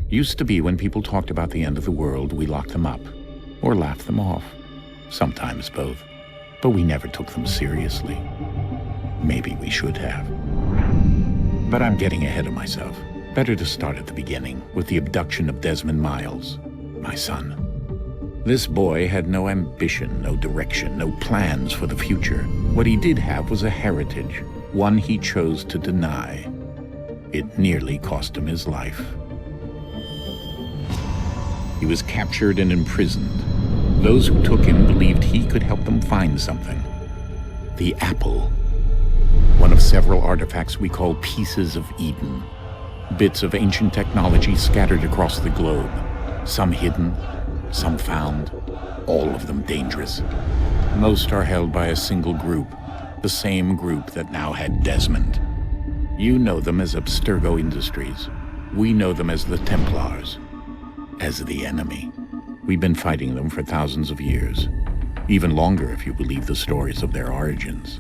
Used to be when people talked about the end of the world, we locked them up, or laughed them off. Sometimes both. But we never took them seriously. Maybe we should have. But I'm getting ahead of myself. Better to start at the beginning, with the abduction of Desmond Miles, my son. This boy had no ambition, no direction, no plans for the future. What he did have was a heritage, one he chose to deny. It nearly cost him his life. He was captured and imprisoned. Those who took him believed he could help them find something. The apple. One of several artifacts we call pieces of Eden. Bits of ancient technology scattered across the globe. Some hidden, some found, all of them dangerous. Most are held by a single group, the same group that now had Desmond. You know them as Abstergo Industries. We know them as the Templars. As the enemy. We've been fighting them for thousands of years. Even longer if you believe the stories of their origins.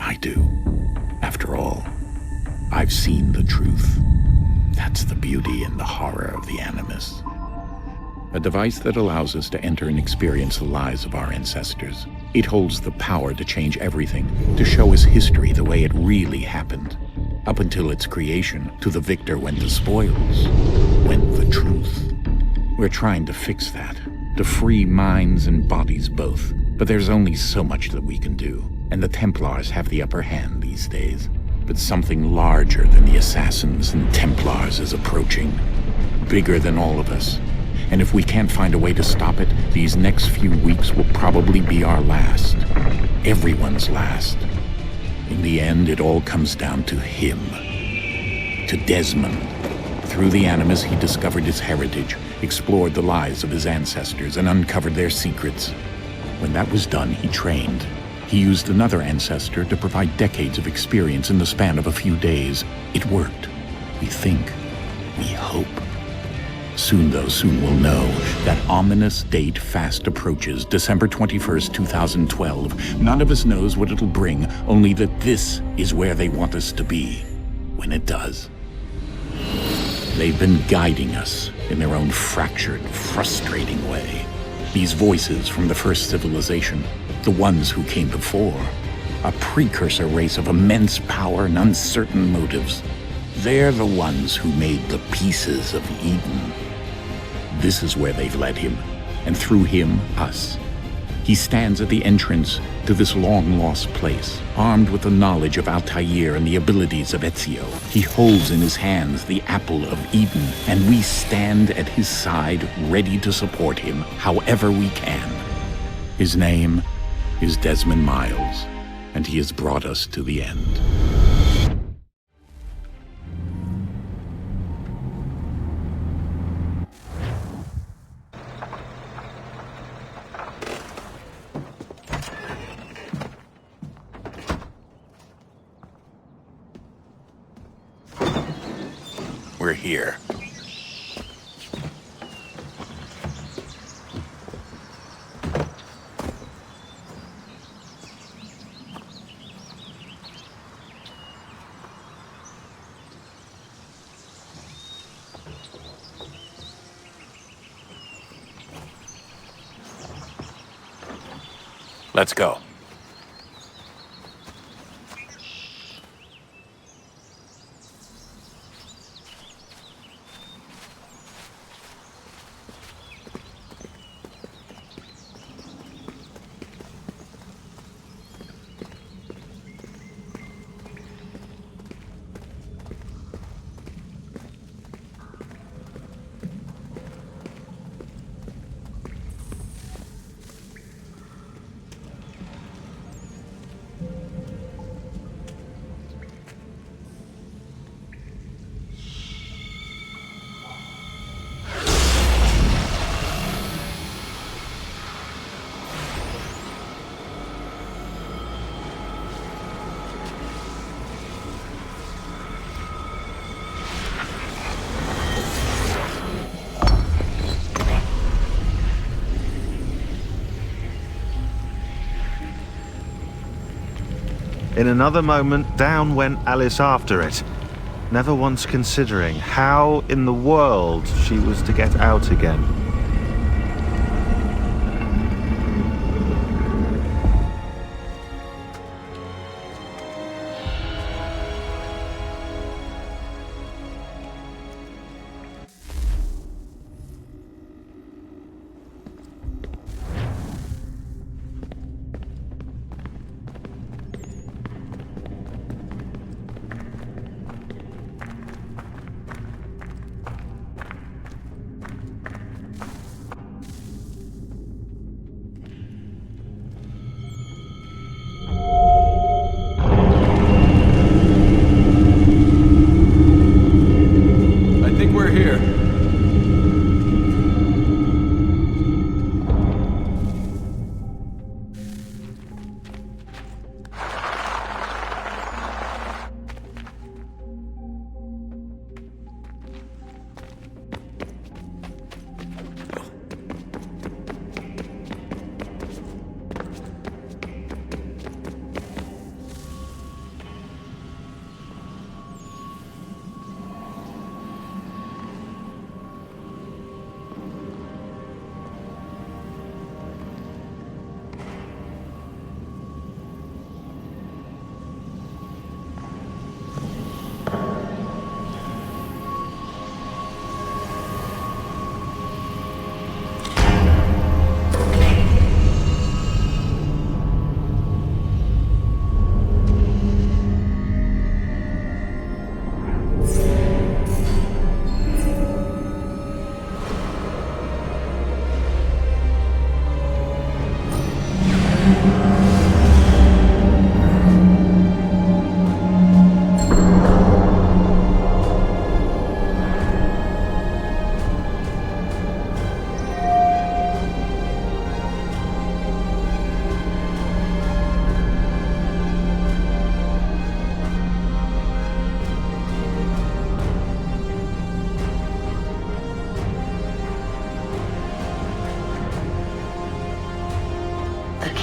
I do. After all, I've seen the truth. That's the beauty and the horror of the Animus. A device that allows us to enter and experience the lives of our ancestors. It holds the power to change everything, to show us history the way it really happened. Up until its creation, to the victor went the spoils, went the truth. We're trying to fix that, to free minds and bodies both. But there's only so much that we can do, and the Templars have the upper hand these days. But something larger than the assassins and Templars is approaching, bigger than all of us. And if we can't find a way to stop it, these next few weeks will probably be our last. Everyone's last. In the end, it all comes down to him. To Desmond. Through the Animus, he discovered his heritage, explored the lives of his ancestors, and uncovered their secrets. When that was done, he trained. He used another ancestor to provide decades of experience in the span of a few days. It worked. We think. We hope. Soon we'll know. That ominous date fast approaches, December 21st, 2012. None of us knows what it'll bring, only that this is where they want us to be. When it does. They've been guiding us in their own fractured, frustrating way. These voices from the first civilization, the ones who came before, a precursor race of immense power and uncertain motives. They're the ones who made the pieces of Eden. This is where they've led him, and through him, us. He stands at the entrance to this long-lost place, armed with the knowledge of Altair and the abilities of Ezio. He holds in his hands the apple of Eden, and we stand at his side, ready to support him however we can. His name is Desmond Miles, and he has brought us to the end. We're here. Let's go. In another moment, down went Alice after it. never once considering how in the world she was to get out again.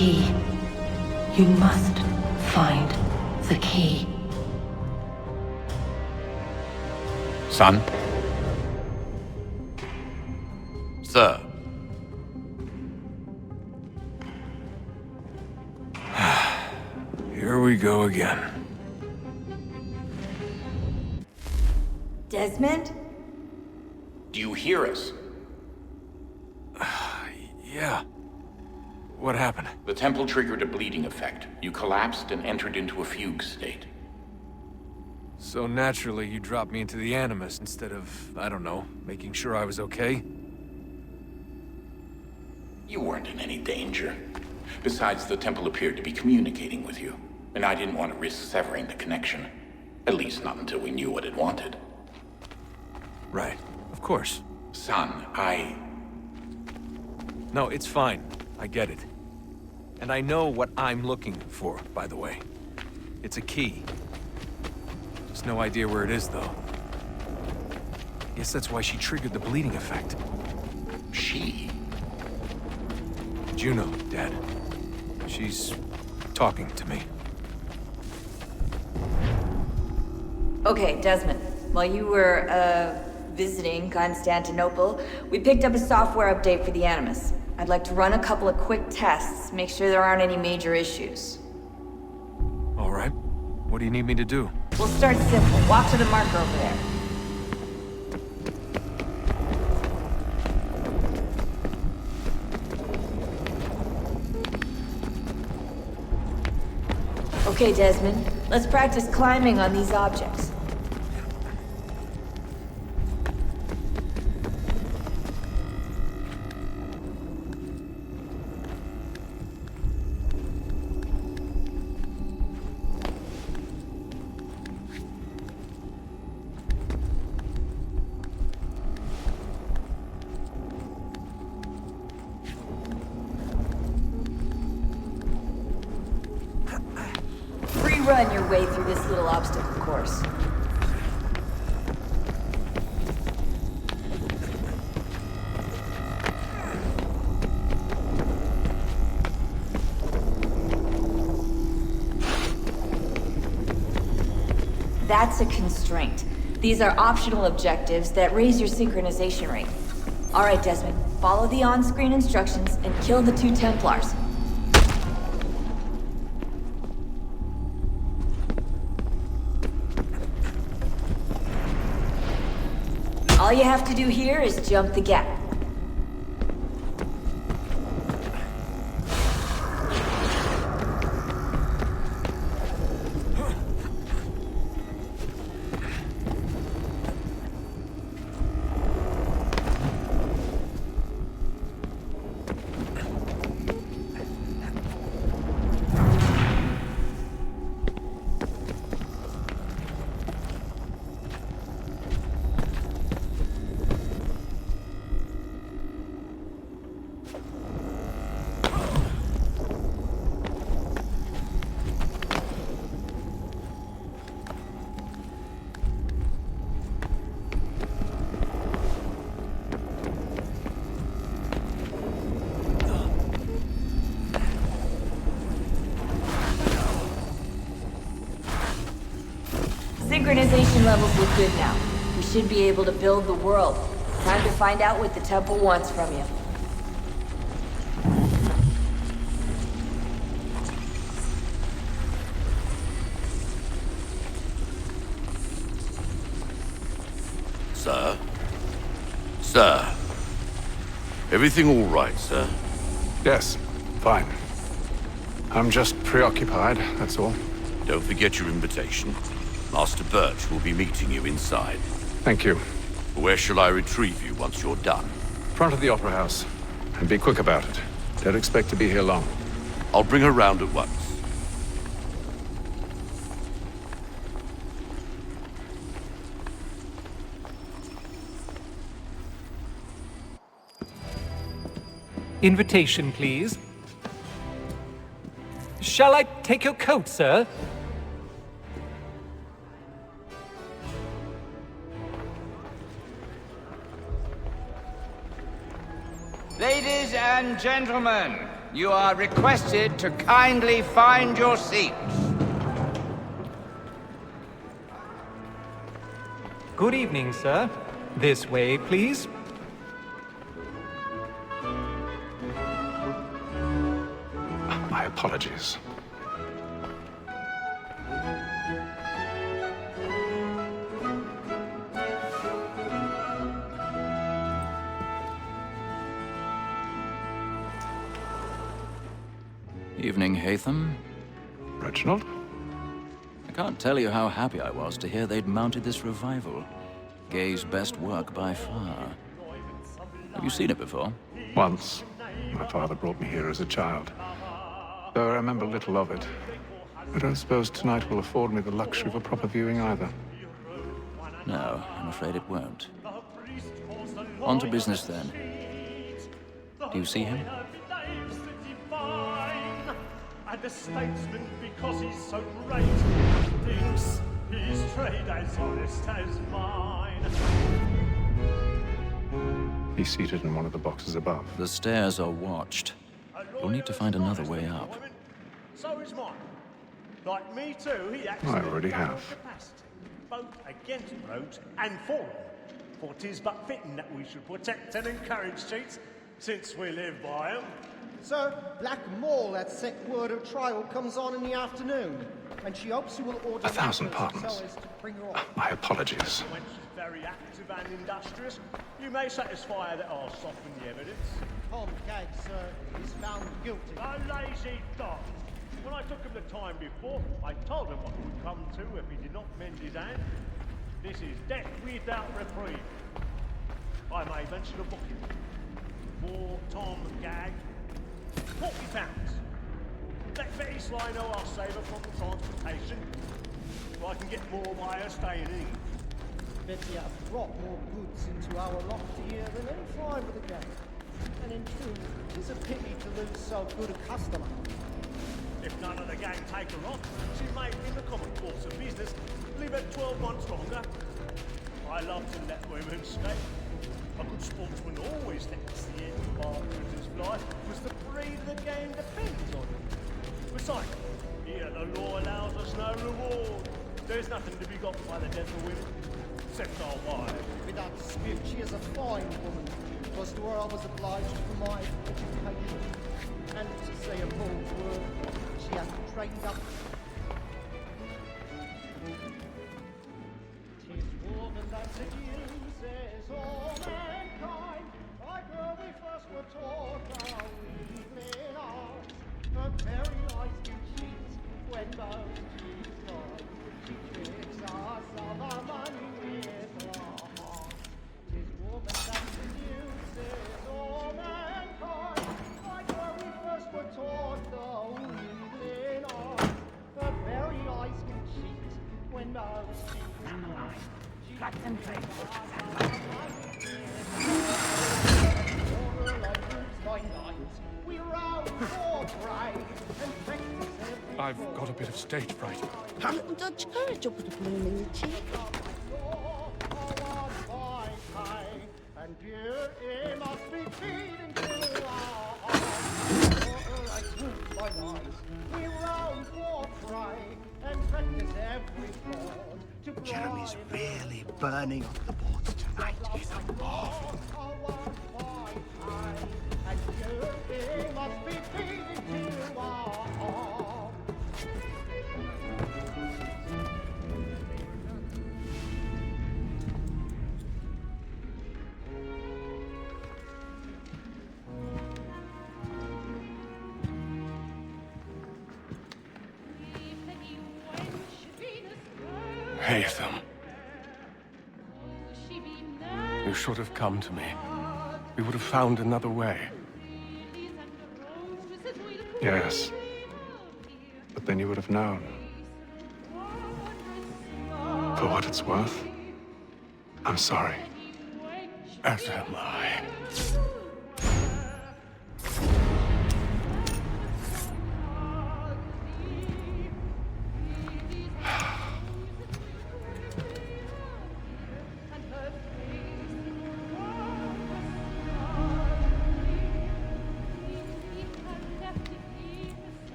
Key. You must find the key. Son? Sir. Here we go again. Desmond? Do you hear us? Yeah. What happened? The temple triggered a bleeding effect. You collapsed and entered into a fugue state. So naturally, you dropped me into the Animus instead of, I don't know, making sure I was okay? You weren't in any danger. Besides, the temple appeared to be communicating with you, and I didn't want to risk severing the connection. At least not until we knew what it wanted. Right. Of course. Son, No, it's fine. I get it. And I know what I'm looking for, by the way. It's a key. Just no idea where it is, though. Guess that's why she triggered the bleeding effect. She? Juno, Dad. She's talking to me. Okay, Desmond. While you were, visiting Constantinople, we picked up a software update for the Animus. I'd like to run a couple of quick tests, make sure there aren't any major issues. All right. What do you need me to do? We'll start simple. Walk to the marker over there. Okay, Desmond. Let's practice climbing on these objects. Run your way through this little obstacle course. That's a constraint. These are optional objectives that raise your synchronization rate. Alright, Desmond. Follow the on-screen instructions and kill the 2 Templars. All you have to do here is jump the gap. Synchronization levels look good now. We should be able to build the world. Time to find out what the temple wants from you. Sir? Sir? Everything all right, sir? Yes, fine. I'm just preoccupied, that's all. Don't forget your invitation. Master Birch will be meeting you inside. Thank you. Where shall I retrieve you once you're done? Front of the Opera House. And be quick about it. Don't expect to be here long. I'll bring her round at once. Invitation, please. Shall I take your coat, sir? Ladies and gentlemen, you are requested to kindly find your seats. Good evening, sir. This way, please. My apologies. Evening, Haytham. Reginald? I can't tell you how happy I was to hear they'd mounted this revival. Gay's best work by far. Have you seen it before? Once. My father brought me here as a child. Though I remember little of it. I don't suppose tonight will afford me the luxury of a proper viewing either. No, I'm afraid it won't. On to business then. Do you see him? And a statesman because he's so great, thinks his trade as honest as mine. He's seated in one of the boxes above. The stairs are watched. You'll need to find another way up. So is mine. Like me too, he acts I already have. capacity, both against rogues and for them. For 'tis but fitting that we should protect and encourage cheats, since we live by 'em. Sir, Black Mole at set word of trial comes on in the afternoon, and she hopes you will order 1,000 matters pardons. so as to bring her off. My apologies. When she's very active and industrious, you may satisfy her that I'll soften the evidence. Tom Gag, sir, is found guilty. A lazy dog. When I took him the time before, I told him what would come to if he did not mend his hand. This is death without reprieve. I may mention a booking. For Tom Gag, £40. Let Betty Sly know I'll save her from the transportation, so I can get more by her staying in. Betty has brought more goods into our loft here than any time of the gang. And in truth, it is a pity to lose so good a customer. If none of the gang take her on, she may, in the common course of business, live at 12 months longer. I love to let women escape. A good sportsman always lets the end of our prisoner's life, because the breed of the game depends on it. Besides, here the law allows us no reward. There's nothing to be got by the death of women, except our wives. Without dispute, she is a fine woman. Was to her I was obliged for my education. And to say a bold word, she has trained up. Tis woman that seduces all mankind. Like her we first were taught our evening arts. Her very eyes do cheat when most she's gone. She tricks us of our money with her heart. Tis woman that seduces all mankind. Like her we first were taught the evening arts. Her very eyes can cheat when most she's gone. She tricks us of our money with her I've got a bit of stage fright. A little Dutch courage will put a bloom in your cheek. And beauty must be feeding to our eyes. We round for pride and practice every word to Jeremy's really burning up the boards tonight. He's a mob. And beauty must be feeding to our Haytham. You should have come to me. We would have found another way. Yes. But then you would have known. For what it's worth, I'm sorry. As am I.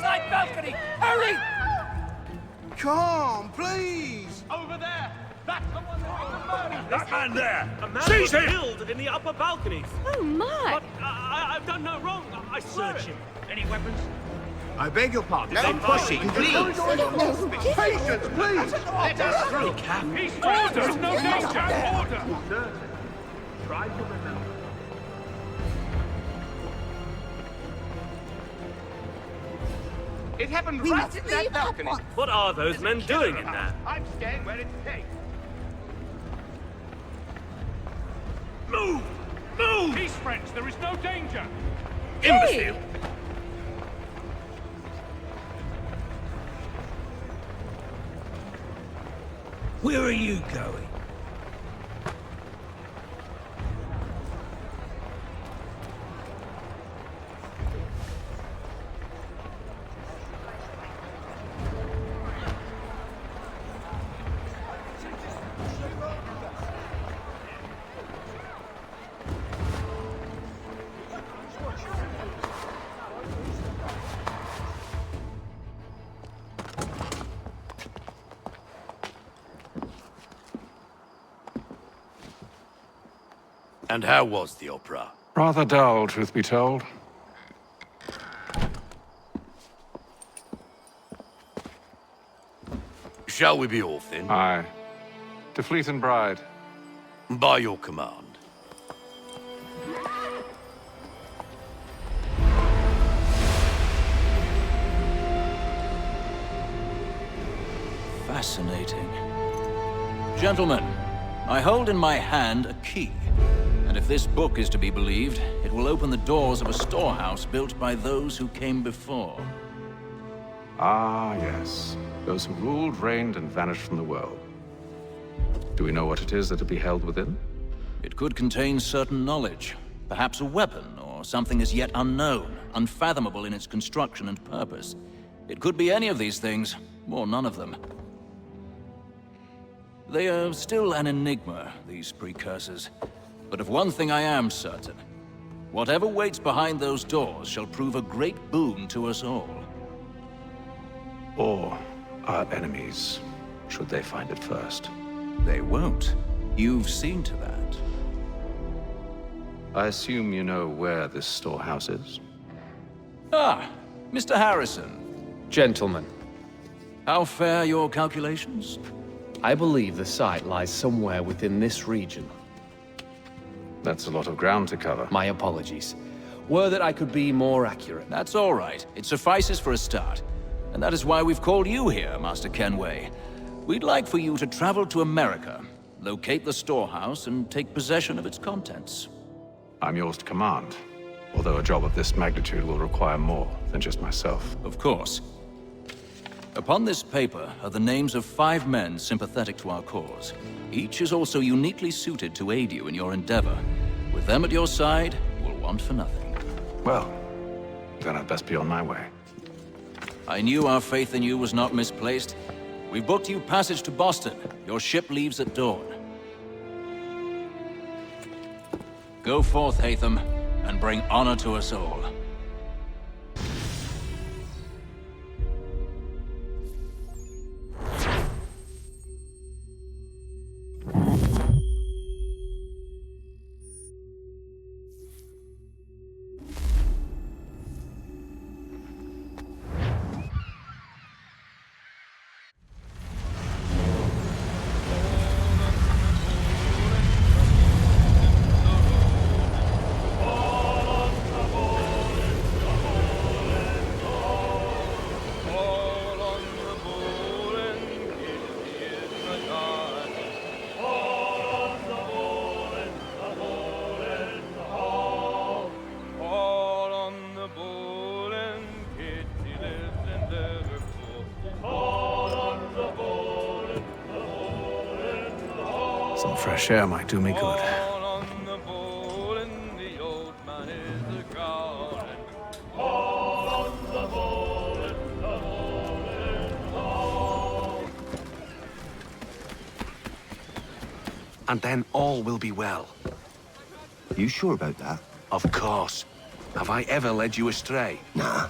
Side balcony! Hurry! Come, please! Over there! That's the one that That man there! A man Seize was him! killed in the upper balconies. Oh, my! But I've done no wrong. I swear Search it. him. Any weapons? I beg your pardon. No pushing, please! Patience, please! Let us through, Cap! Peace, order! No danger! Order! Sir, try to remember. It happened right in that balcony. What are those men doing in there? I'm staying where it's safe. Move! Move! Peace, friends. There is no danger. Imbecile! Where are you going? And how was the opera? Rather dull, truth be told. Shall we be off then? Aye. To Fleet and Bride. By your command. Fascinating. Gentlemen, I hold in my hand a key. And if this book is to be believed, it will open the doors of a storehouse built by those who came before. Ah, yes. Those who ruled, reigned, and vanished from the world. Do we know what it is that will be held within? It could contain certain knowledge. Perhaps a weapon, or something as yet unknown. unfathomable in its construction and purpose. It could be any of these things, or none of them. They are still an enigma, these precursors. But of one thing I am certain. Whatever waits behind those doors shall prove a great boon to us all. Or our enemies, should they find it first. They won't. You've seen to that. I assume you know where this storehouse is? Ah, Mr. Harrison. Gentlemen. How fare your calculations? I believe the site lies somewhere within this region. That's a lot of ground to cover. My apologies. Were that I could be more accurate. That's all right. It suffices for a start. And that is why we've called you here, Master Kenway. We'd like for you to travel to America, locate the storehouse, and take possession of its contents. I'm yours to command, although a job of this magnitude will require more than just myself. Of course. Upon this paper are the names of 5 men sympathetic to our cause. Each is also uniquely suited to aid you in your endeavor. With them at your side, you will want for nothing. Well, then I'd best be on my way. I knew our faith in you was not misplaced. We've booked you passage to Boston. Your ship leaves at dawn. Go forth, Haytham, and bring honor to us all. Some fresh air might do me good. And then all will be well. You sure about that? Of course. Have I ever led you astray? Nah.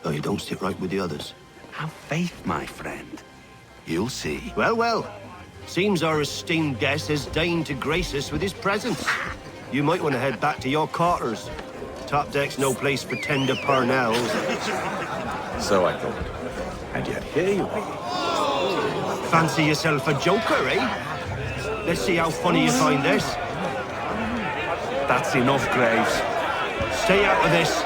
Though you don't sit right with the others. Have faith, my friend. You'll see. Well, well. Seems our esteemed guest has deigned to grace us with his presence. You might want to head back to your quarters. Top deck's no place for tender parnells. So I thought. And yet here you are. Fancy yourself a joker, eh? Let's see how funny you find this. That's enough, Graves. Stay out of this.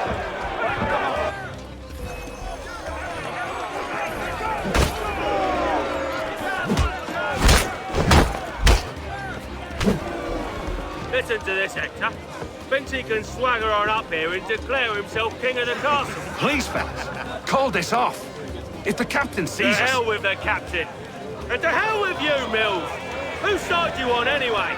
Listen to this, Hector. Thinks he can swagger on up here and declare himself king of the castle. Please, fellas, call this off. If the captain sees us... To hell with the captain. And to hell with you, Mills. Whose side you on, anyway?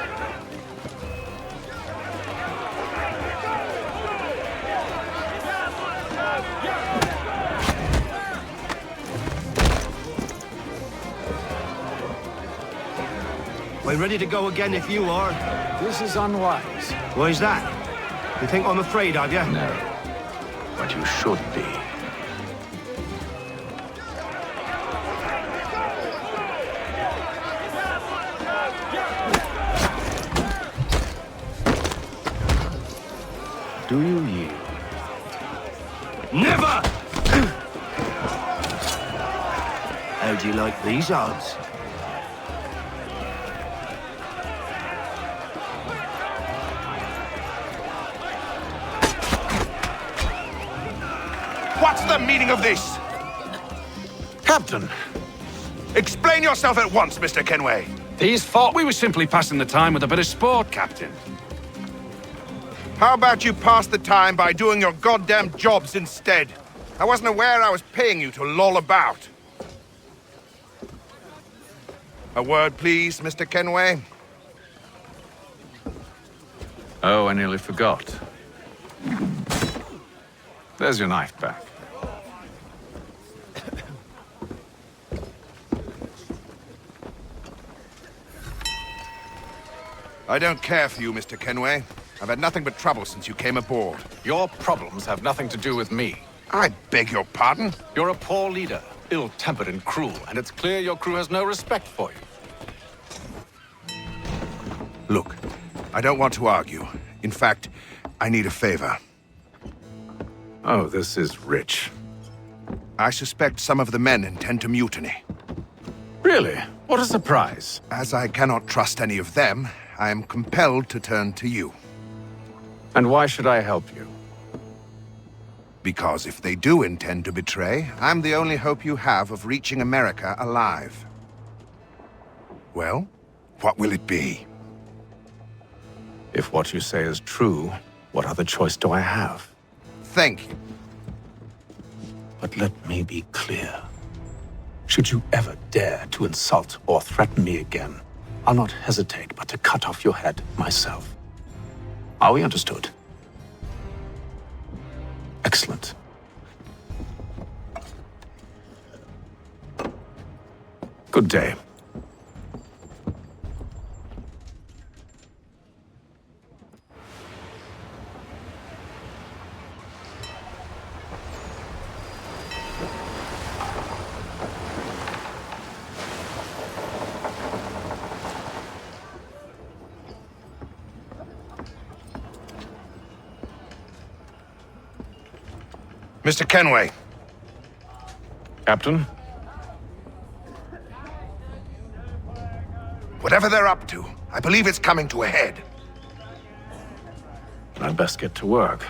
We're ready to go again if you are. This is unwise. Why's that? You think I'm afraid of you? No. But you should be. Do you yield? Never! How do you like these odds? What's the meaning of this? Captain, explain yourself at once, Mr. Kenway. These thought we were simply passing the time with a bit of sport, Captain. How about you pass the time by doing your goddamn jobs instead? I wasn't aware I was paying you to loll about. A word, please, Mr. Kenway. Oh, I nearly forgot. There's your knife back. I don't care for you, Mr. Kenway. I've had nothing but trouble since you came aboard. Your problems have nothing to do with me. I beg your pardon? You're a poor leader, ill-tempered and cruel, and it's clear your crew has no respect for you. Look, I don't want to argue. In fact, I need a favor. Oh, this is rich. I suspect some of the men intend to mutiny. Really? What a surprise. As I cannot trust any of them, I am compelled to turn to you. And why should I help you? Because if they do intend to betray, I'm the only hope you have of reaching America alive. Well, what will it be? If what you say is true, what other choice do I have? Thank you. But let me be clear. Should you ever dare to insult or threaten me again, I'll not hesitate but to cut off your head myself. Are we understood? Excellent. Good day. Mr. Kenway. Captain? Whatever they're up to, I believe it's coming to a head. I'd best get to work.